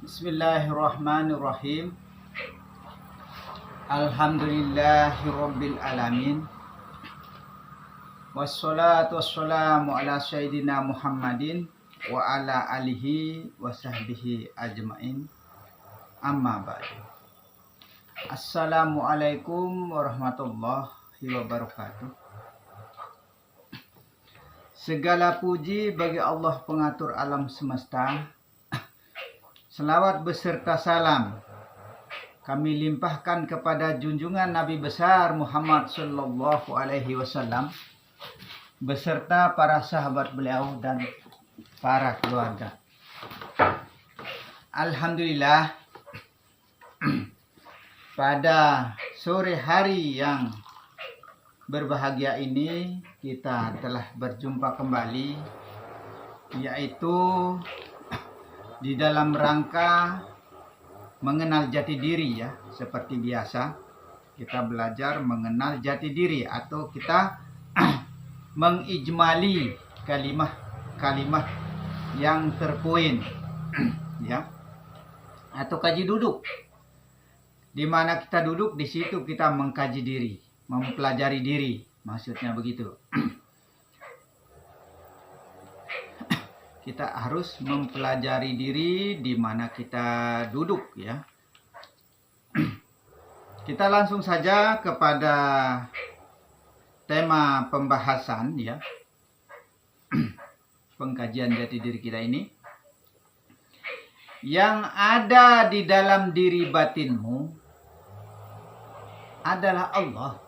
Bismillahirrahmanirrahim. Alhamdulillahirabbil alamin. Wassalatu wassalamu ala sayyidina Muhammadin wa ala alihi wa sahbihi ajmain. Amma ba'du. Assalamualaikum warahmatullahi wabarakatuh. Segala puji bagi Allah pengatur alam semesta. Selawat beserta salam kami limpahkan kepada junjungan Nabi besar Muhammad sallallahu alaihi wasallam beserta para sahabat beliau dan para keluarga. Alhamdulillah, pada sore hari yang berbahagia ini kita telah berjumpa kembali, yaitu di dalam rangka mengenal jati diri ya. Seperti biasa kita belajar mengenal jati diri, atau kita mengijmali kalimat-kalimat yang terpoin ya, atau kaji duduk. Di mana kita duduk, di situ kita mengkaji diri, mempelajari diri, maksudnya begitu. Kita harus mempelajari diri di mana kita duduk ya. Kita langsung saja kepada tema pembahasan ya. Pengkajian jati diri kita ini. Yang ada di dalam diri batinmu adalah Allah.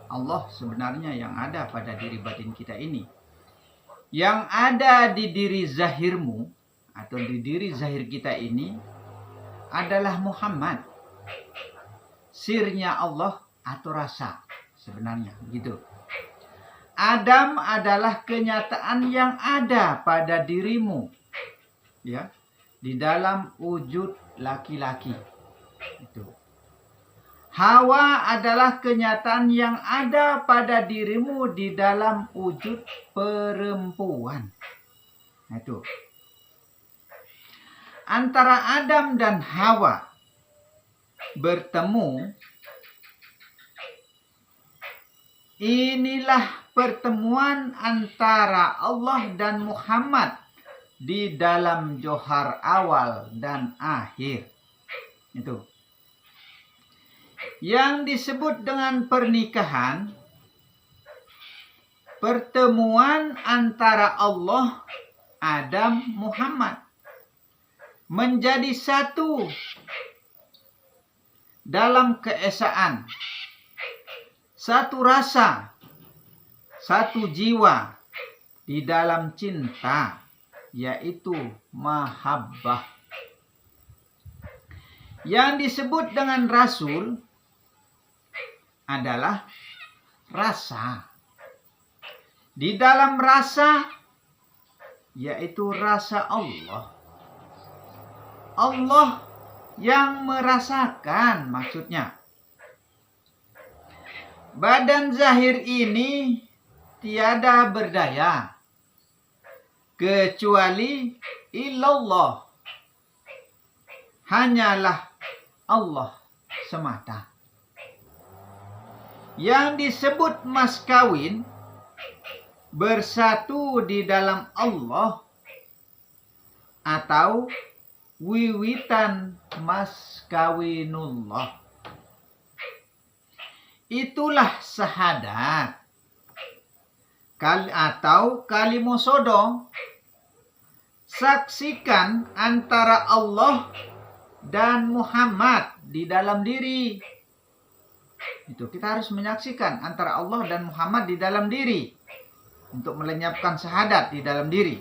Allah sebenarnya yang ada pada diri batin kita ini. Yang ada di diri zahirmu atau di diri zahir kita ini adalah Muhammad. Sirnya Allah atau rasa sebenarnya gitu. Adam adalah kenyataan yang ada pada dirimu ya, di dalam wujud laki-laki. Itu. Hawa adalah kenyataan yang ada pada dirimu di dalam wujud perempuan. Nah, itu. Antara Adam dan Hawa bertemu, inilah pertemuan antara Allah dan Muhammad di dalam johar awal dan akhir. Itu. Yang disebut dengan pernikahan, pertemuan antara Allah, Adam, Muhammad menjadi satu dalam keesaan, satu rasa, satu jiwa di dalam cinta, yaitu mahabbah. Yang disebut dengan Rasul adalah rasa. Di dalam rasa, yaitu rasa Allah. Allah yang merasakan maksudnya. Badan zahir ini tiada berdaya kecuali illallah. Hanyalah Allah semata. Yang disebut mas kawin bersatu di dalam Allah atau wiwitan mas kawinullah. Itulah syahadat atau kalimosodo. Saksikan antara Allah dan Muhammad di dalam diri. Itu kita harus menyaksikan antara Allah dan Muhammad di dalam diri untuk melenyapkan syahadat di dalam diri.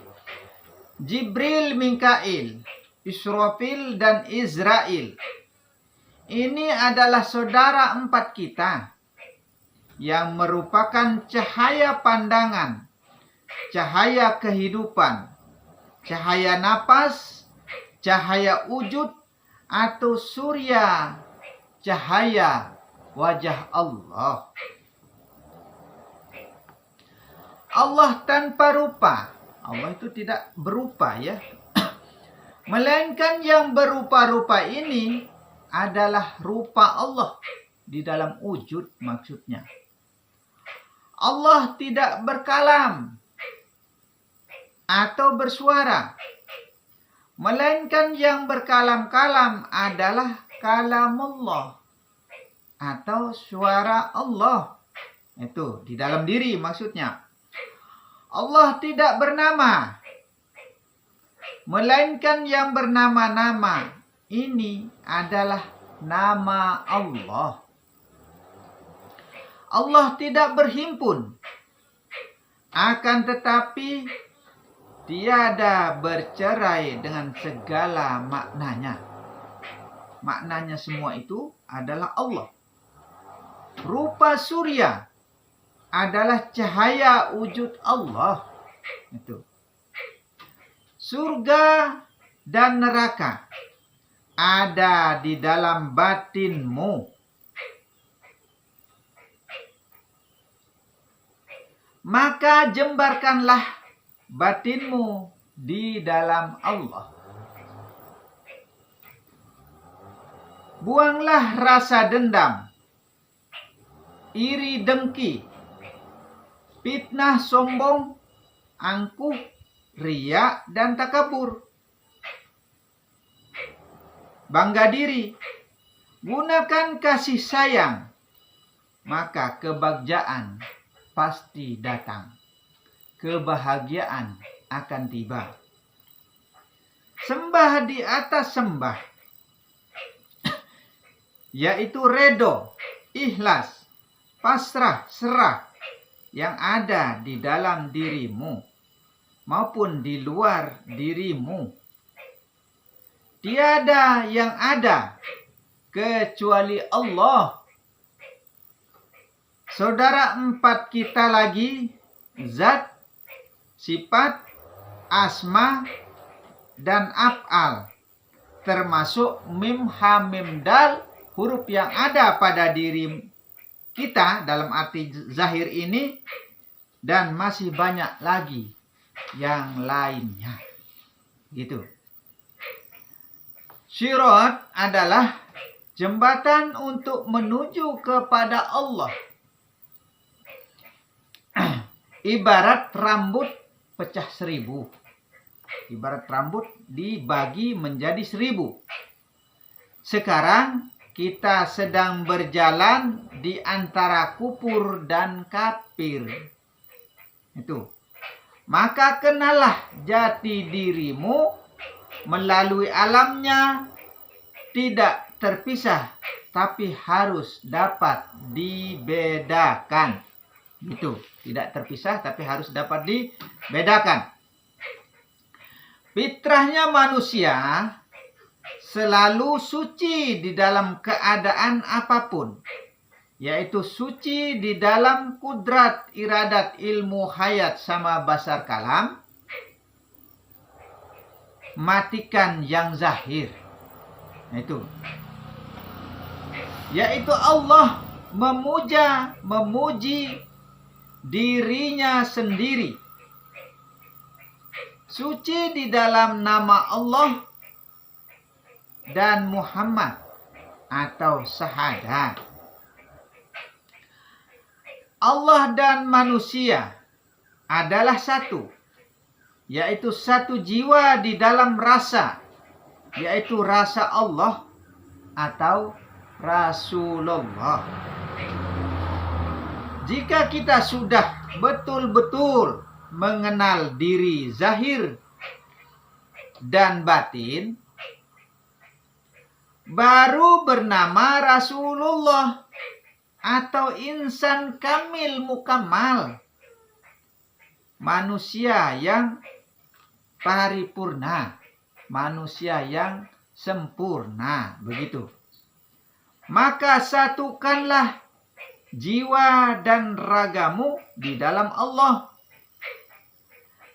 Jibril, Mikail, Israfil dan Israel ini adalah saudara empat kita yang merupakan cahaya pandangan, cahaya kehidupan, cahaya napas, cahaya wujud atau surya, cahaya wajah Allah. Allah tanpa rupa. Allah itu tidak berupa ya. Melainkan yang berupa-rupa ini adalah rupa Allah di dalam wujud maksudnya. Allah tidak berkalam atau bersuara. Melainkan yang berkalam-kalam adalah kalamullah atau suara Allah. Itu di dalam diri maksudnya. Allah tidak bernama. Melainkan yang bernama-nama ini adalah nama Allah. Allah tidak berhimpun. Akan tetapi tiada bercerai dengan segala maknanya. Maknanya semua itu adalah Allah. Rupa surya adalah cahaya wujud Allah. Itu. Surga dan neraka ada di dalam batinmu. Maka jembarkanlah batinmu di dalam Allah. Buanglah rasa dendam, iri dengki, fitnah sombong, angkuh, riya dan takabur. Bangga diri, gunakan kasih sayang, maka kebahagiaan pasti datang. Kebahagiaan akan tiba. Sembah di atas sembah, yaitu redo, ikhlas, pasrah, serah yang ada di dalam dirimu maupun di luar dirimu. Tiada yang ada kecuali Allah. Saudara empat kita lagi, zat, sifat, asma, dan af'al, termasuk mim, ha, mim, dal, huruf yang ada pada diri kita dalam arti zahir ini, dan masih banyak lagi yang lainnya. Gitu. Sirat adalah jembatan untuk menuju kepada Allah. Ibarat rambut pecah 1000. Ibarat rambut dibagi menjadi 1000. Sekarang kita sedang berjalan di antara kufur dan kafir. Itu. Maka kenalah jati dirimu melalui alamnya, tidak terpisah, tapi harus dapat dibedakan. Itu, tidak terpisah tapi harus dapat dibedakan. Fitrahnya manusia selalu suci di dalam keadaan apapun, yaitu suci di dalam kudrat, iradat, ilmu, hayat, sama basar kalam. Matikan yang zahir. Itu. Yaitu Allah memuja, memuji dirinya sendiri. Suci di dalam nama Allah dan Muhammad atau syahadat. Allah dan manusia adalah satu, yaitu satu jiwa di dalam rasa, yaitu rasa Allah atau Rasulullah. Jika kita sudah betul-betul mengenal diri zahir dan batin, baru bernama Rasulullah atau insan kamil mukamal, manusia yang paripurna, manusia yang sempurna, begitu. Maka satukanlah jiwa dan ragamu di dalam Allah,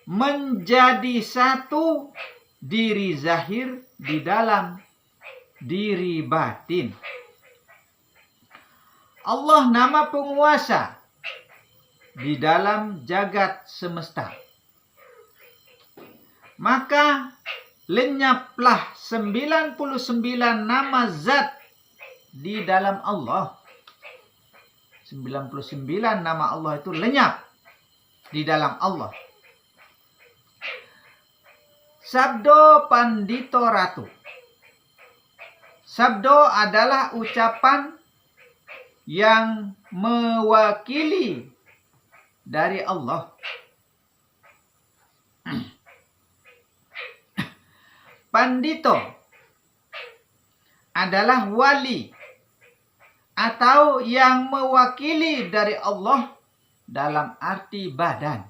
menjadi satu diri zahir di dalam diri batin. Allah nama penguasa di dalam jagat semesta. Maka lenyaplah 99 nama zat di dalam Allah. 99 nama Allah itu lenyap di dalam Allah. Sabdo Pandito Ratu. Sabdo adalah ucapan yang mewakili dari Allah. Pandito adalah wali atau yang mewakili dari Allah dalam arti badan.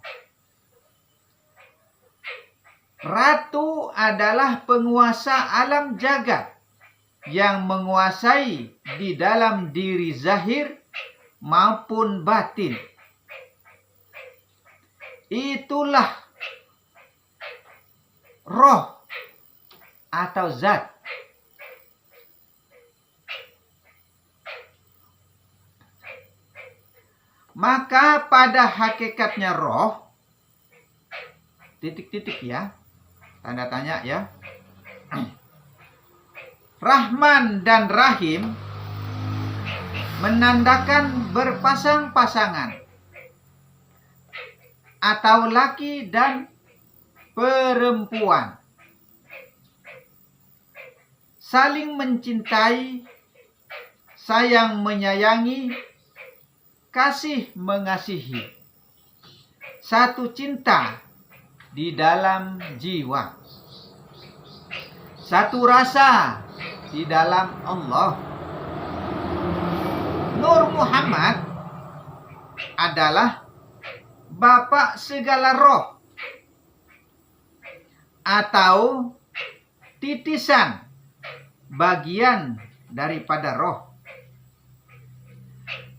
Ratu adalah penguasa alam jagat yang menguasai di dalam diri zahir maupun batin. Itulah roh atau zat. Maka pada hakikatnya roh, titik-titik ya, tanda tanya ya, Rahman dan Rahim menandakan berpasang-pasangan atau laki dan perempuan, saling mencintai, sayang menyayangi, kasih mengasihi, satu cinta di dalam jiwa, satu rasa di dalam Allah. Nur Muhammad adalah Bapak segala roh atau titisan bagian daripada roh.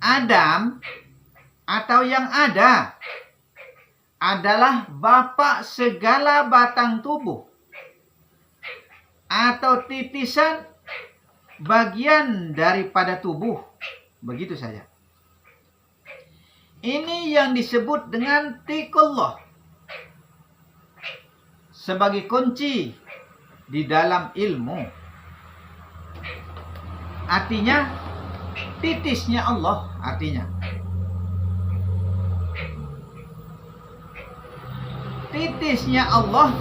Adam atau yang ada adalah Bapak segala batang tubuh atau titisan bagian daripada tubuh. Begitu saja. Ini yang disebut dengan tikullah sebagai kunci di dalam ilmu. Artinya titisnya Allah, artinya titisnya Allah,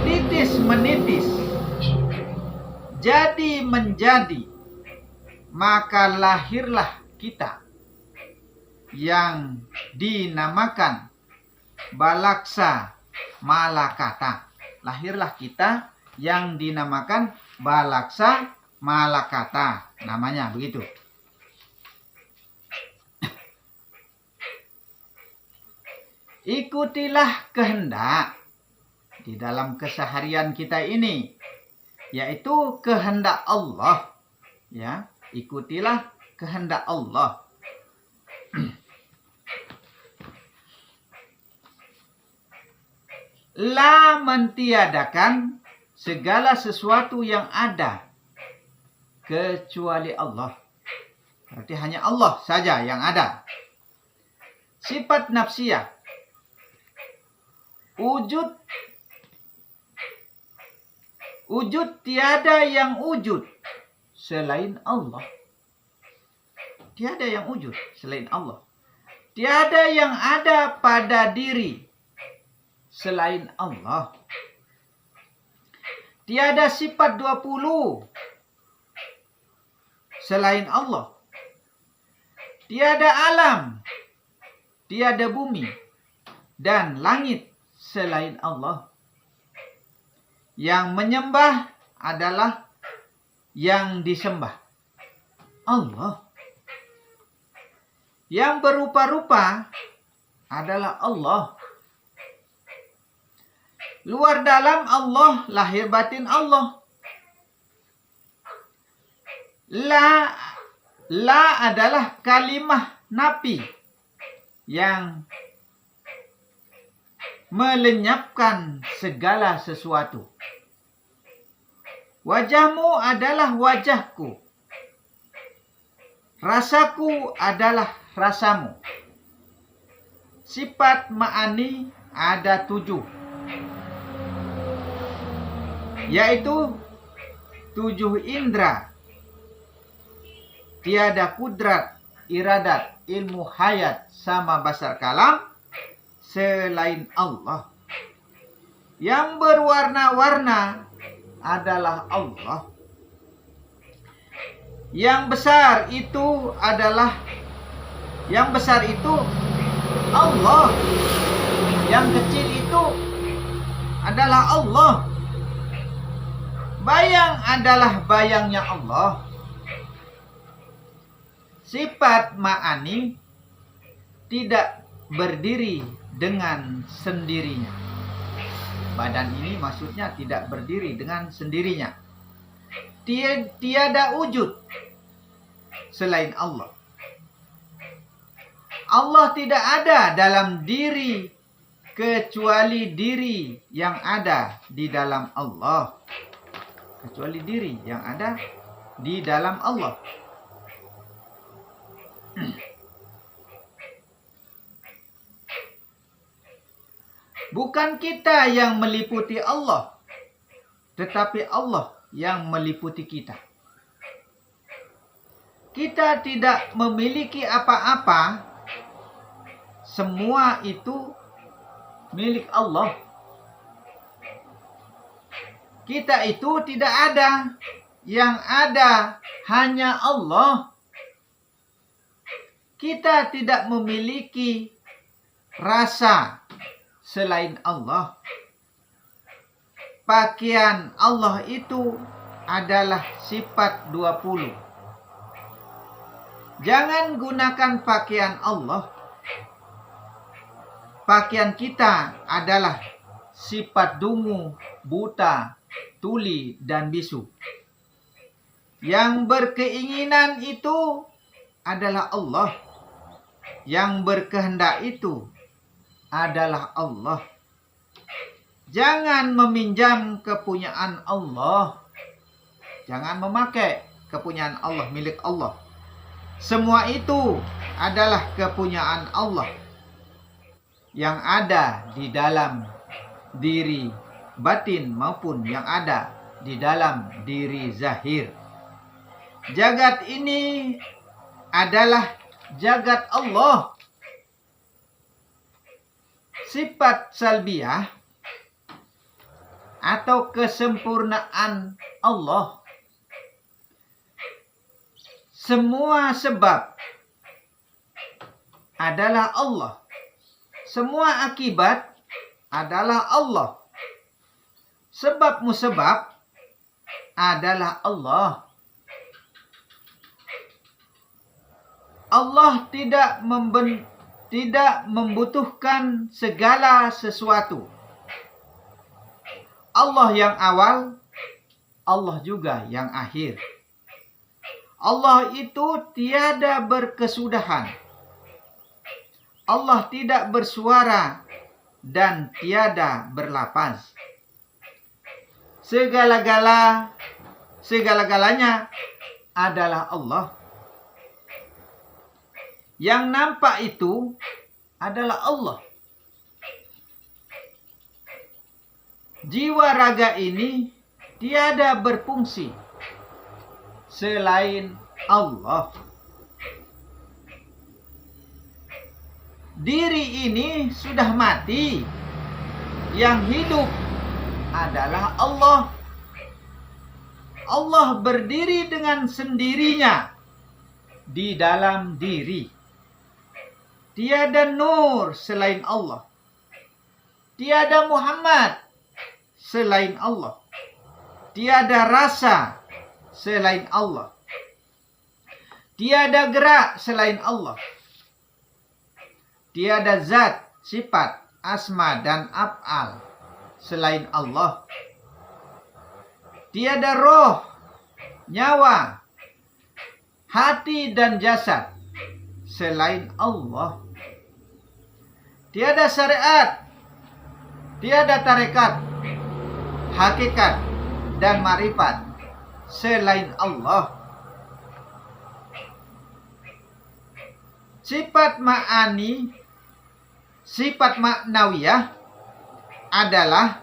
titis menitis, jadi menjadi, maka lahirlah kita yang dinamakan Balaksa Malakata. Lahirlah kita yang dinamakan Balaksa Malakata, namanya begitu. Ikutilah kehendak di dalam keseharian kita ini, yaitu kehendak Allah. Ya, ikutilah kehendak Allah. La mentiadakan segala sesuatu yang ada kecuali Allah. Berarti hanya Allah saja yang ada. Sifat nafsiyah. Wujud tiada yang wujud selain Allah. Tiada yang wujud selain Allah. Tiada yang ada pada diri selain Allah. Tiada sifat 20 selain Allah. Tiada alam, tiada bumi dan langit selain Allah. Yang menyembah adalah yang disembah, Allah. Yang berupa-rupa adalah Allah. Luar dalam Allah, lahir batin Allah. La adalah kalimah nafi yang melenyapkan segala sesuatu. Wajahmu adalah wajahku. Rasaku adalah rasamu. Sifat ma'ani ada 7. yaitu 7 indera. Tiada kudrat, iradat, ilmu hayat sama basar kalam selain Allah. Yang berwarna-warna adalah Allah. Yang besar itu adalah Allah. Yang kecil itu adalah Allah. Bayang adalah bayangnya Allah. Sifat ma'ani tidak berdiri dengan sendirinya. Badan ini maksudnya tidak berdiri dengan sendirinya. Tiada wujud selain Allah. Allah tidak ada dalam diri kecuali diri yang ada di dalam Allah. Kecuali diri yang ada di dalam Allah. Bukan kita yang meliputi Allah, tetapi Allah yang meliputi kita. Kita tidak memiliki apa-apa, semua itu milik Allah. Kita itu tidak ada, yang ada hanya Allah. Kita tidak memiliki rasa selain Allah. Pakaian Allah itu adalah sifat 20. Jangan gunakan pakaian Allah. Pakaian kita adalah sifat dungu, buta, tuli, dan bisu. Yang berkeinginan itu adalah Allah. Yang berkehendak itu adalah Allah. Jangan meminjam kepunyaan Allah. Jangan memakai kepunyaan Allah, milik Allah. Semua itu adalah kepunyaan Allah yang ada di dalam diri batin maupun yang ada di dalam diri zahir. Jagat ini adalah jagat Allah. Sifat salbiyah atau kesempurnaan Allah. Semua sebab adalah Allah. Semua akibat adalah Allah. Sebab musabab adalah Allah. Allah tidak membutuhkan segala sesuatu. Allah yang awal, Allah juga yang akhir. Allah itu tiada berkesudahan. Allah tidak bersuara dan tiada berlafaz. Segala-galanya adalah Allah. Yang nampak itu adalah Allah. Jiwa raga ini tiada berfungsi selain Allah. Diri ini sudah mati. Yang hidup adalah Allah. Allah berdiri dengan sendirinya di dalam diri. Tiada nur selain Allah. Tiada Muhammad selain Allah. Tiada rasa selain Allah. Tiada gerak selain Allah. Tiada zat, sifat, asma dan af'al selain Allah. Tiada roh, nyawa, hati dan jasad selain Allah. Tiada syariat, tiada tarekat, hakikat dan marifat selain Allah. Sifat ma'ani, sifat maknawiyah adalah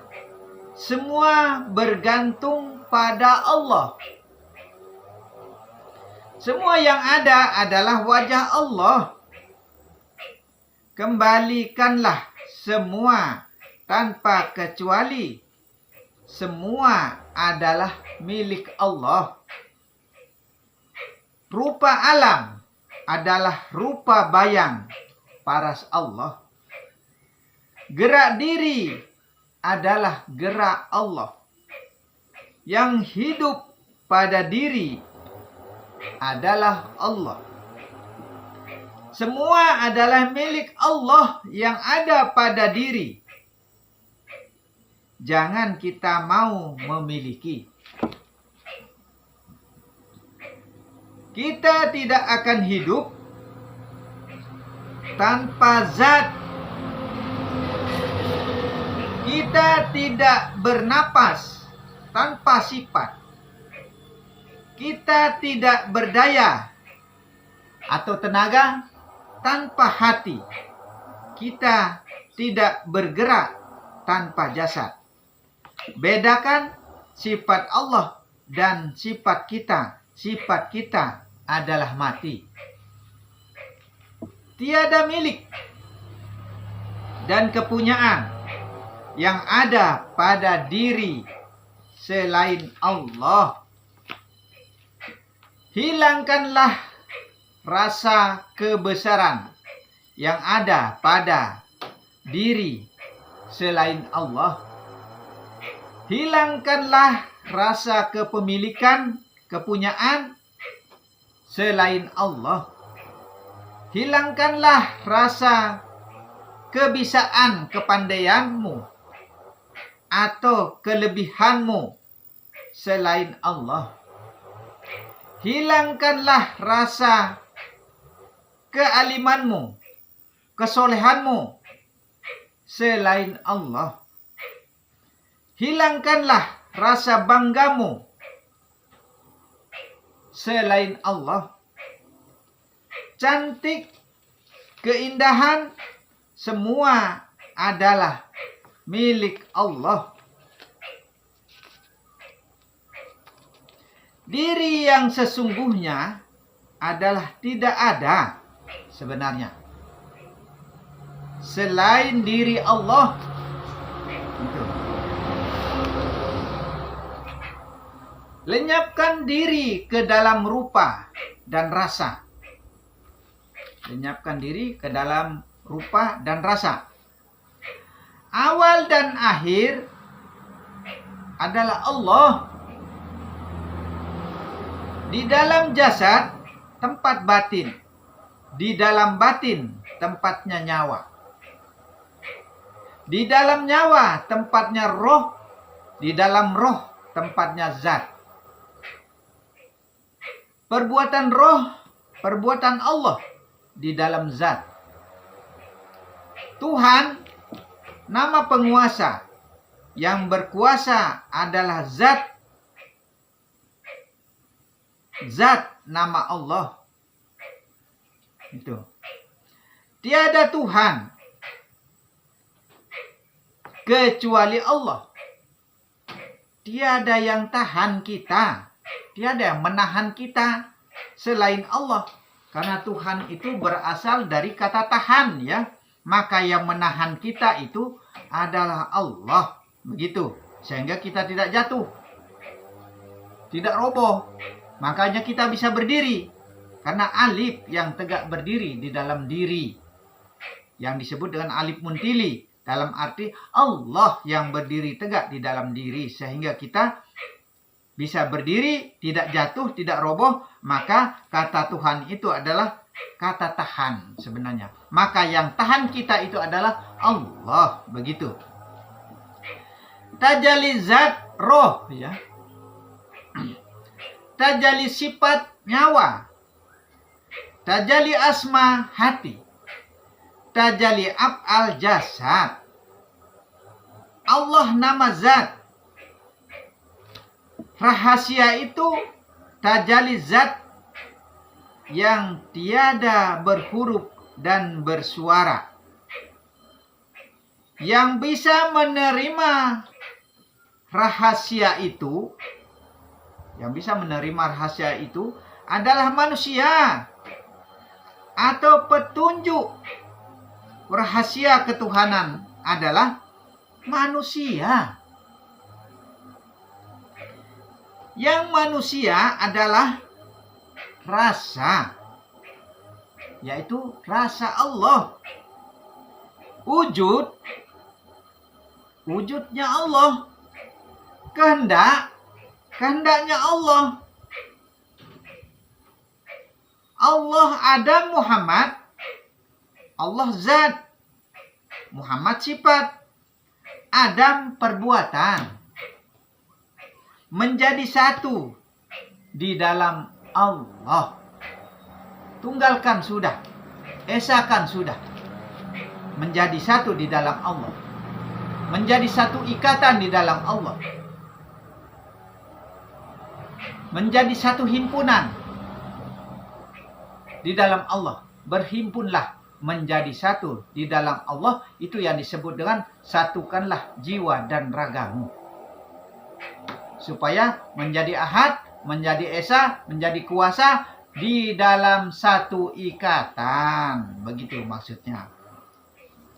semua bergantung pada Allah. Semua yang ada adalah wajah Allah. Kembalikanlah semua tanpa kecuali. Semua adalah milik Allah. Rupa alam adalah rupa bayang paras Allah. Gerak diri adalah gerak Allah. Yang hidup pada diri adalah Allah. Semua adalah milik Allah yang ada pada diri. Jangan kita mau memiliki. Kita tidak akan hidup tanpa zat. Kita tidak bernapas tanpa sifat. Kita tidak berdaya atau tenaga tanpa hati. Kita tidak bergerak tanpa jasad. Bedakan sifat Allah dan sifat kita. Sifat kita adalah mati. Tiada milik dan kepunyaan yang ada pada diri selain Allah. Hilangkanlah rasa kebesaran yang ada pada diri selain Allah. Hilangkanlah rasa kepemilikan, kepunyaan selain Allah. Hilangkanlah rasa kebisaan, kepandaianmu atau kelebihanmu selain Allah. Hilangkanlah rasa kealimanmu, kesolehanmu selain Allah. Hilangkanlah rasa banggamu selain Allah. Cantik, keindahan, semua adalah milik Allah. Diri yang sesungguhnya adalah tidak ada sebenarnya selain diri Allah. Itu. Lenyapkan diri ke dalam rupa dan rasa. Lenyapkan diri ke dalam rupa dan rasa. Awal dan akhir adalah Allah. Di dalam jasad tempat batin. Di dalam batin tempatnya nyawa. Di dalam nyawa tempatnya roh. Di dalam roh tempatnya zat. Perbuatan roh, perbuatan Allah di dalam zat. Tuhan, nama penguasa. Yang berkuasa adalah zat. Zat nama Allah. Itu. Tiada Tuhan kecuali Allah. Tiada yang tahan kita. Tiada yang menahan kita selain Allah. Karena Tuhan itu berasal dari kata tahan, ya. Maka yang menahan kita itu adalah Allah. Begitu. Sehingga kita tidak jatuh. Tidak roboh. Makanya kita bisa berdiri. Karena alif yang tegak berdiri di dalam diri. Yang disebut dengan alif muntili. Dalam arti Allah yang berdiri tegak di dalam diri. Sehingga kita bisa berdiri, tidak jatuh, tidak roboh. Maka kata Tuhan itu adalah kata tahan sebenarnya. Maka yang tahan kita itu adalah Allah. Begitu. Tajalli zat roh, ya. Tajalli sifat nyawa. Tajalli asma hati. Tajalli af'al jasad. Allah nama zat. Rahasia itu tajalli zat yang tiada berhuruf dan bersuara. Yang bisa menerima rahasia itu, yang bisa menerima rahasia itu adalah manusia. Atau petunjuk rahasia ketuhanan adalah manusia. Yang manusia adalah rasa, yaitu rasa Allah. Wujudnya Allah. Kehendaknya Allah. Allah ada Muhammad. Allah zat. Muhammad sifat. Adam perbuatan. Menjadi satu di dalam Allah. Tunggalkan sudah. Esakan sudah. Menjadi satu di dalam Allah. Menjadi satu ikatan di dalam Allah. Menjadi satu himpunan di dalam Allah. Berhimpunlah menjadi satu di dalam Allah. Itu yang disebut dengan satukanlah jiwa dan ragamu. Supaya menjadi ahad, menjadi esa, menjadi kuasa di dalam satu ikatan. Begitu maksudnya.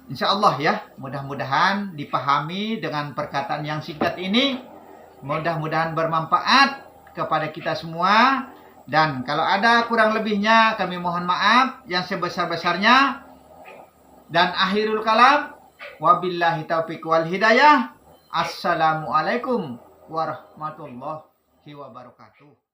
Insya Allah ya, mudah-mudahan dipahami dengan perkataan yang singkat ini. Mudah-mudahan bermanfaat kepada kita semua. Dan kalau ada kurang lebihnya kami mohon maaf yang sebesar-besarnya. Dan akhirul kalam, wabillahi taufiq wal hidayah. Assalamualaikum warahmatullahi wabarakatuh.